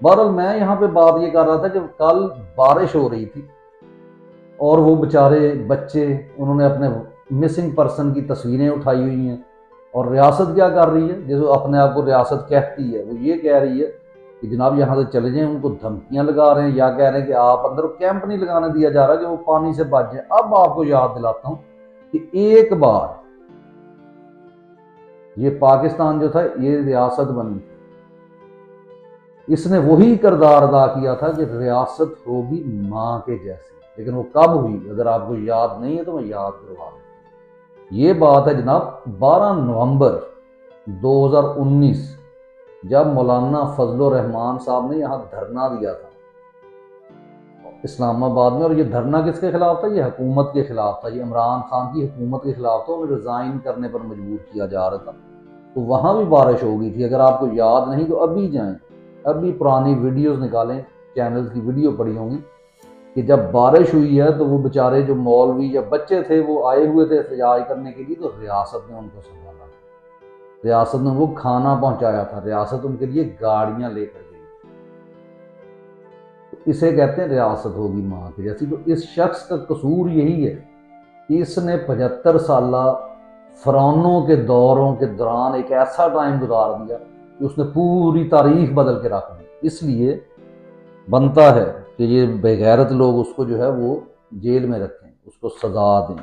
بہرحال میں یہاں پہ بات یہ کر رہا تھا کہ کل بارش ہو رہی تھی اور وہ بیچارے بچے انہوں نے اپنے مسنگ پرسن کی تصویریں اٹھائی ہوئی ہیں، اور ریاست کیا کر رہی ہے، جیسے اپنے آپ کو ریاست کہتی ہے، وہ یہ کہہ رہی ہے کہ جناب یہاں سے چلے جائیں، ان کو دھمکیاں لگا رہے ہیں یا کہہ رہے ہیں کہ آپ اندر کیمپ نہیں لگانے دیا جا رہا کہ وہ پانی سے بچ جائیں۔ اب آپ کو یاد دلاتا ہوں کہ ایک بار یہ پاکستان جو تھا یہ ریاست بنی تھی، اس نے وہی کردار ادا کیا تھا کہ ریاست ہوگی ماں کے جیسی، لیکن وہ کب ہوئی اگر آپ کو یاد نہیں ہے تو میں یاد کروا دوں۔ یہ بات ہے جناب 12 نومبر 2019، جب مولانا فضل الرحمان صاحب نے یہاں دھرنا دیا تھا اسلام آباد میں، اور یہ دھرنا کس کے خلاف تھا؟ یہ حکومت کے خلاف تھا، یہ عمران خان کی حکومت کے خلاف تھا، انہیں ریزائن کرنے پر مجبور کیا جا رہا تھا۔ تو وہاں بھی بارش ہو گئی تھی، اگر آپ کو یاد نہیں تو ابھی جائیں، ابھی پرانی ویڈیوز نکالیں، چینل کی ویڈیو پڑی ہوں گی کہ جب بارش ہوئی ہے تو وہ بیچارے جو مولوی یا بچے تھے وہ آئے ہوئے تھے احتجاج کرنے کے لیے، تو ریاست نے ان کو سنبھالا، ریاست نے وہ کھانا پہنچایا تھا، ریاست ان کے لیے گاڑیاں لے کر گئی۔ اسے کہتے ہیں ریاست ہوگی ماں کی جیسی۔ تو اس شخص کا قصور یہی ہے کہ اس نے 75 سالہ فرعونوں کے دوروں کے دوران ایک ایسا ٹائم گزار دیا کہ اس نے پوری تاریخ بدل کے رکھ دی۔ اس لیے بنتا ہے کہ یہ بے غیرت لوگ اس کو جو ہے وہ جیل میں رکھیں، اس کو سزا دیں۔